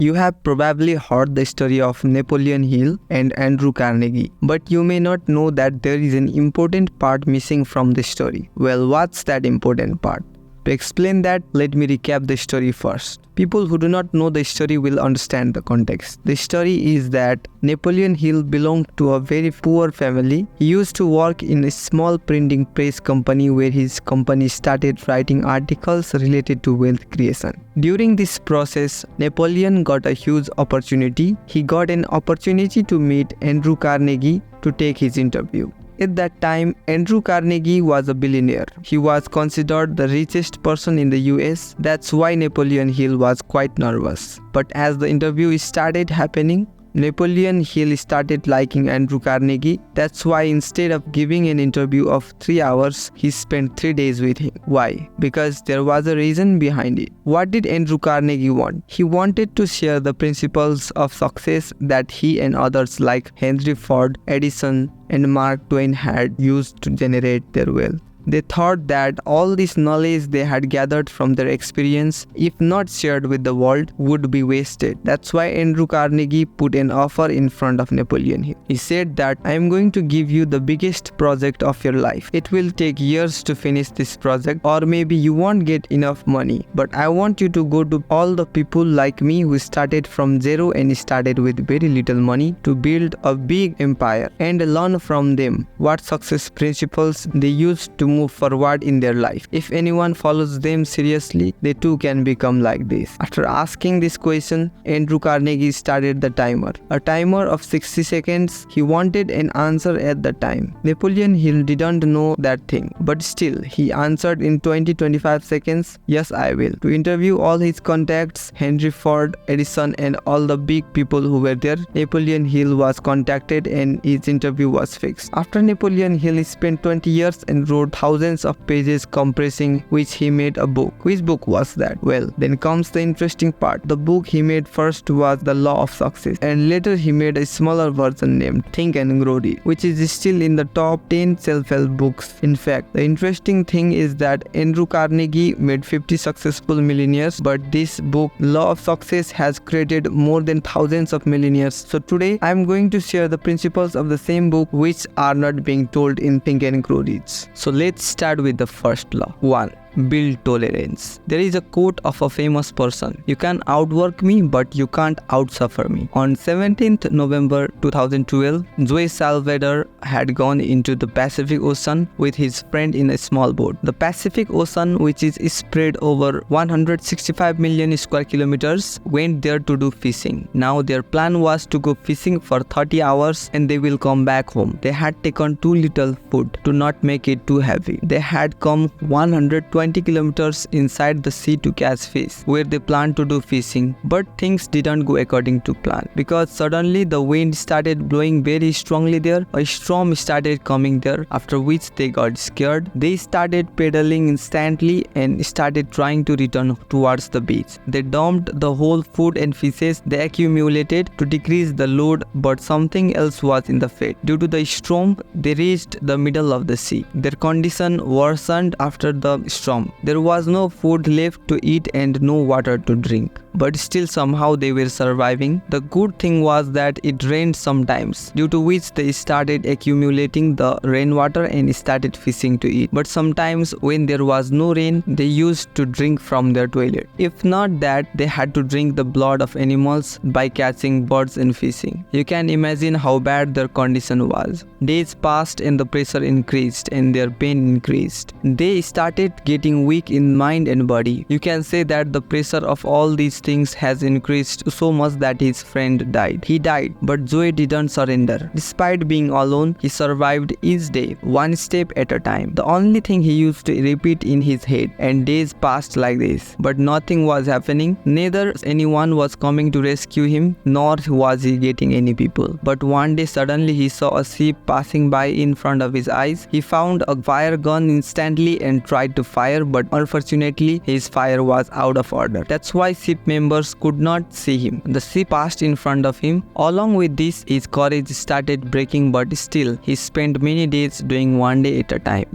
You have probably heard the story of Napoleon Hill and Andrew Carnegie, but you may not know that there is an important part missing from the story. Well, what's that important part? To explain that, let me recap the story first. People who do not know the story will understand the context. The story is that Napoleon Hill belonged to a very poor family. He used to work in a small printing press company where his company started writing articles related to wealth creation. During this process, Napoleon got a huge opportunity. He got an opportunity to meet Andrew Carnegie to take his interview. At that time, Andrew Carnegie was a billionaire. He was considered the richest person in the US. That's why Napoleon Hill was quite nervous. But as the interview started happening, Napoleon Hill started liking Andrew Carnegie. That's why instead of giving an interview of 3 hours, he spent 3 days with him. Why? Because there was a reason behind it. What did Andrew Carnegie want? He wanted to share the principles of success that he and others like Henry Ford, Edison, and Mark Twain had used to generate their wealth. They thought that all this knowledge they had gathered from their experience, if not shared with the world, would be wasted. That's why Andrew Carnegie put an offer in front of Napoleon Hill. He said that I am going to give you the biggest project of your life. It will take years to finish this project, or maybe you won't get enough money. But I want you to go to all the people like me who started from zero and started with very little money to build a big empire, and learn from them what success principles they used to move forward in their life. If anyone follows them seriously, they too can become like this. After asking this question, Andrew Carnegie started the timer. A timer of 60 seconds. He wanted an answer at the time. Napoleon Hill didn't know that thing, but still, he answered in 20-25 seconds, yes, I will. To interview all his contacts, Henry Ford, Edison, and all the big people who were there, Napoleon Hill was contacted and his interview was fixed. After Napoleon Hill spent 20 years and wrote thousands of pages compressing which he made a book. Which book was that? Well, then comes the interesting part. The book he made first was The Law of Success, and later he made a smaller version named Think and Grow Rich, which is still in the top 10 self-help books. In fact, the interesting thing is that Andrew Carnegie made 50 successful millionaires, but this book, Law of Success, has created more than thousands of millionaires. So today, I am going to share the principles of the same book which are not being told in Think and Grow Rich. So let's start with the first law. 1. Build tolerance. There is a quote of a famous person: you can outwork me, but you can't outsuffer me. On 17th November 2012, Joe Salvador had gone into the Pacific Ocean with his friend in a small boat. The Pacific Ocean, which is spread over 165 million square kilometers, went there to do fishing. Now their plan was to go fishing for 30 hours and they will come back home. They had taken too little food to not make it too heavy. They had come 120 kilometers inside the sea to catch fish, where they planned to do fishing. But things didn't go according to plan, because suddenly the wind started blowing very strongly there. A storm started coming there, after which they got scared. They started paddling instantly and started trying to return towards the beach. They dumped the whole food and fishes they accumulated to decrease the load, but something else was in the fate. Due to the storm, they reached the middle of the sea. Their condition worsened after the storm. There was no food left to eat and no water to drink, but still somehow they were surviving. The good thing was that it rained sometimes, due to which they started accumulating the rainwater and started fishing to eat. But sometimes when there was no rain, they used to drink from their toilet. If not that, they had to drink the blood of animals by catching birds and fishing. You can imagine how bad their condition was. Days passed and the pressure increased and their pain increased. They started getting weak in mind and body. You can say that the pressure of all these things has increased so much that his friend died. He died, but Joe didn't surrender. Despite being alone, he survived each day, one step at a time. The only thing he used to repeat in his head, and days passed like this, but nothing was happening. Neither anyone was coming to rescue him, nor was he getting any people. But one day suddenly he saw a ship passing by in front of his eyes. He found a fire gun instantly and tried to fire, but unfortunately his fire was out of order. That's why ship members could not see him. The sea passed in front of him. Along with this, his courage started breaking, but still, he spent many days doing one day at a time.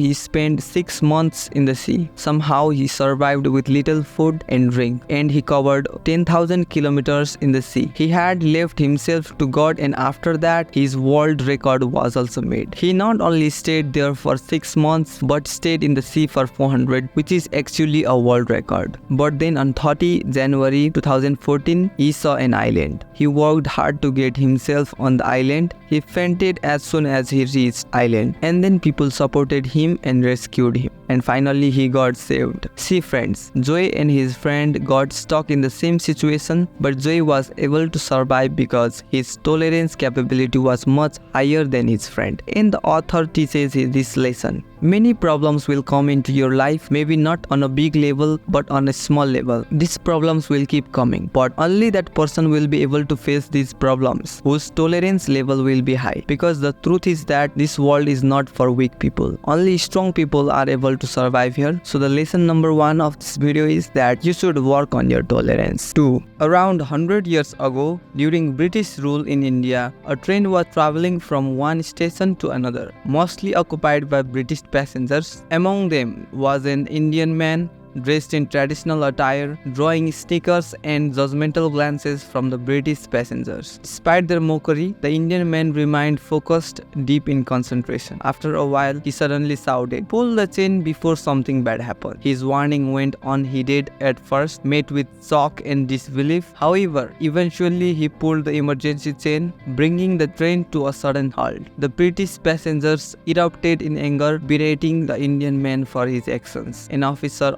He spent 6 months in the sea. Somehow, he survived with little food and drink, and he covered 10,000 kilometers in the sea. He had left himself to God, and after that, his world record was also made. He not only stayed there for 6 months, but stayed in the sea for 400, which is actually a world record. But then on 30 January 2014, he saw an island. He worked hard to get himself on the island. He fainted as soon as he reached island, and then people supported him and rescued him. And finally, he got saved. See friends, Joey and his friend got stuck in the same situation, but Joey was able to survive because his tolerance capability was much higher than his friend. And the author teaches this lesson. Many problems will come into your life, maybe not on a big level, but on a small level. These problems will keep coming, but only that person will be able to face these problems whose tolerance level will be high. Because the truth is that this world is not for weak people. Only strong people are able to survive here. So the lesson number 1 of this video is that you should work on your tolerance. 2. Around 100 years ago, during British rule in India, a train was traveling from one station to another, mostly occupied by British passengers. Among them was an Indian man dressed in traditional attire, drawing sneers and judgmental glances from the British passengers. Despite their mockery, the Indian man remained focused, deep in concentration. After a while, he suddenly shouted, "Pull the chain before something bad happens." His warning went unheeded at first, met with shock and disbelief. However, eventually he pulled the emergency chain, bringing the train to a sudden halt. The British passengers erupted in anger, berating the Indian man for his actions. An officer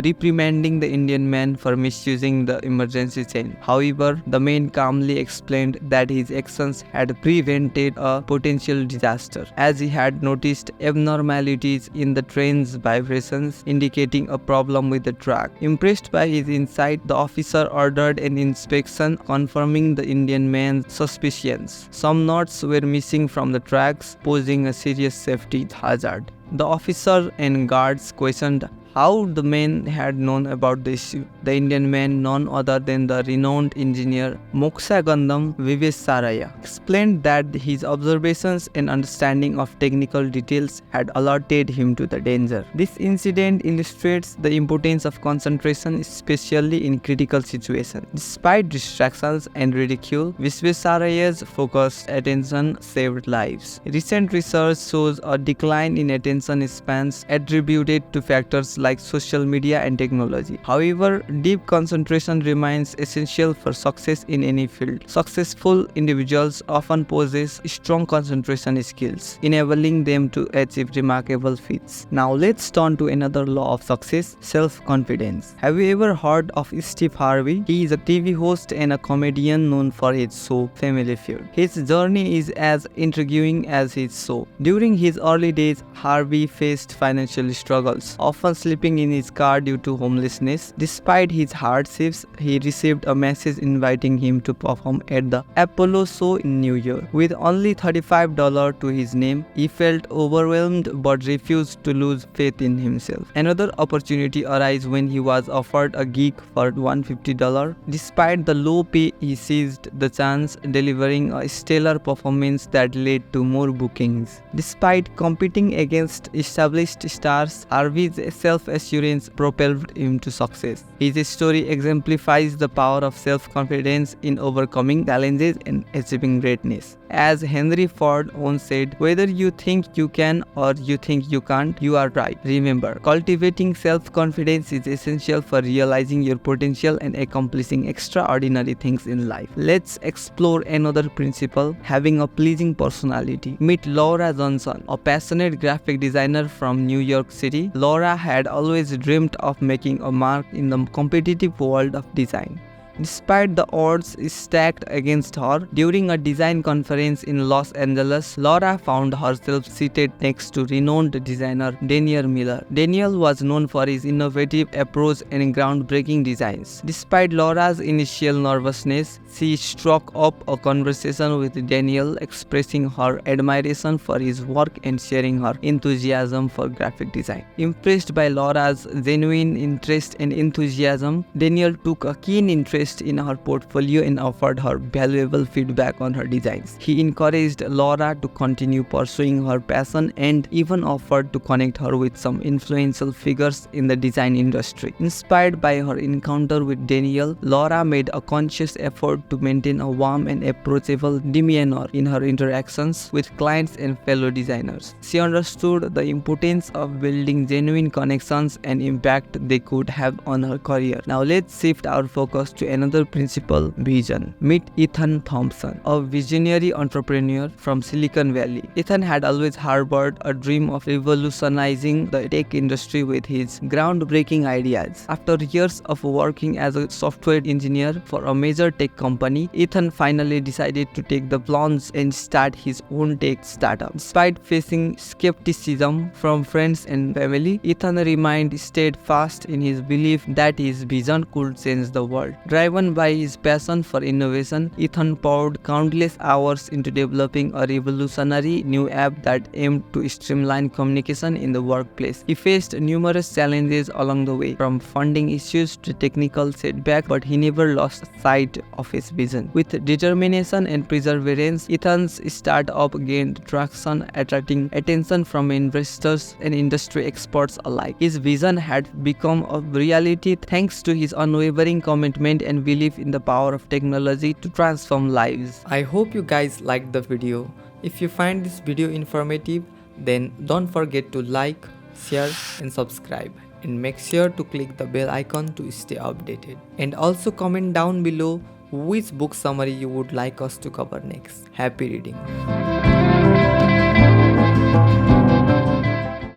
reprimanding the Indian man for misusing the emergency chain. However, the man calmly explained that his actions had prevented a potential disaster, as he had noticed abnormalities in the train's vibrations, indicating a problem with the track. Impressed by his insight, the officer ordered an inspection, confirming the Indian man's suspicions. Some knots were missing from the tracks, posing a serious safety hazard. The officer and guards questioned how the man had known about the issue. The Indian man, none other than the renowned engineer Moksha Gandham Vivesaraya, explained that his observations and understanding of technical details had alerted him to the danger. This incident illustrates the importance of concentration, especially in critical situations. Despite distractions and ridicule, Vivesaraya's focused attention saved lives. Recent research shows a decline in attention spans attributed to factors like social media and technology. However, deep concentration remains essential for success in any field. Successful individuals often possess strong concentration skills, enabling them to achieve remarkable feats. Now let's turn to another law of success, self-confidence. Have you ever heard of Steve Harvey? He is a TV host and a comedian known for his show Family Feud. His journey is as intriguing as his show. During his early days, Harvey faced financial struggles, often sleeping in his car due to homelessness. Despite his hardships, he received a message inviting him to perform at the Apollo show in New York. With only $35 to his name, he felt overwhelmed but refused to lose faith in himself. Another opportunity arose when he was offered a gig for $150. Despite the low pay, he seized the chance, delivering a stellar performance that led to more bookings. Despite competing against established stars, Harvey's self-assurance propelled him to success. His story exemplifies the power of self-confidence in overcoming challenges and achieving greatness. As Henry Ford once said, "Whether you think you can or you think you can't, you are right." Remember, cultivating self-confidence is essential for realizing your potential and accomplishing extraordinary things in life. Let's explore another principle, having a pleasing personality. Meet Laura Johnson, a passionate graphic designer from New York City. Laura had always dreamed of making a mark in the competitive world of design. Despite the odds stacked against her, during a design conference in Los Angeles, Laura found herself seated next to renowned designer Daniel Miller. Daniel was known for his innovative approach and groundbreaking designs. Despite Laura's initial nervousness, she struck up a conversation with Daniel, expressing her admiration for his work and sharing her enthusiasm for graphic design. Impressed by Laura's genuine interest and enthusiasm, Daniel took a keen interest in her portfolio and offered her valuable feedback on her designs. He encouraged Laura to continue pursuing her passion and even offered to connect her with some influential figures in the design industry. Inspired by her encounter with Daniel, Laura made a conscious effort to maintain a warm and approachable demeanor in her interactions with clients and fellow designers. She understood the importance of building genuine connections and impact they could have on her career. Now let's shift our focus to another principal: vision. Meet Ethan Thompson, a visionary entrepreneur from Silicon Valley. Ethan had always harbored a dream of revolutionizing the tech industry with his groundbreaking ideas. After years of working as a software engineer for a major tech company, Ethan finally decided to take the plunge and start his own tech startup. Despite facing skepticism from friends and family, Ethan remained steadfast in his belief that his vision could change the world. Driven by his passion for innovation, Ethan poured countless hours into developing a revolutionary new app that aimed to streamline communication in the workplace. He faced numerous challenges along the way, from funding issues to technical setbacks, but he never lost sight of his vision. With determination and perseverance, Ethan's startup gained traction, attracting attention from investors and industry experts alike. His vision had become a reality thanks to his unwavering commitment and belief in the power of technology to transform lives. I hope you guys liked the video. If you find this video informative, then don't forget to like, share and subscribe, and make sure to click the bell icon to stay updated. And also comment down below which book summary you would like us to cover next. Happy reading!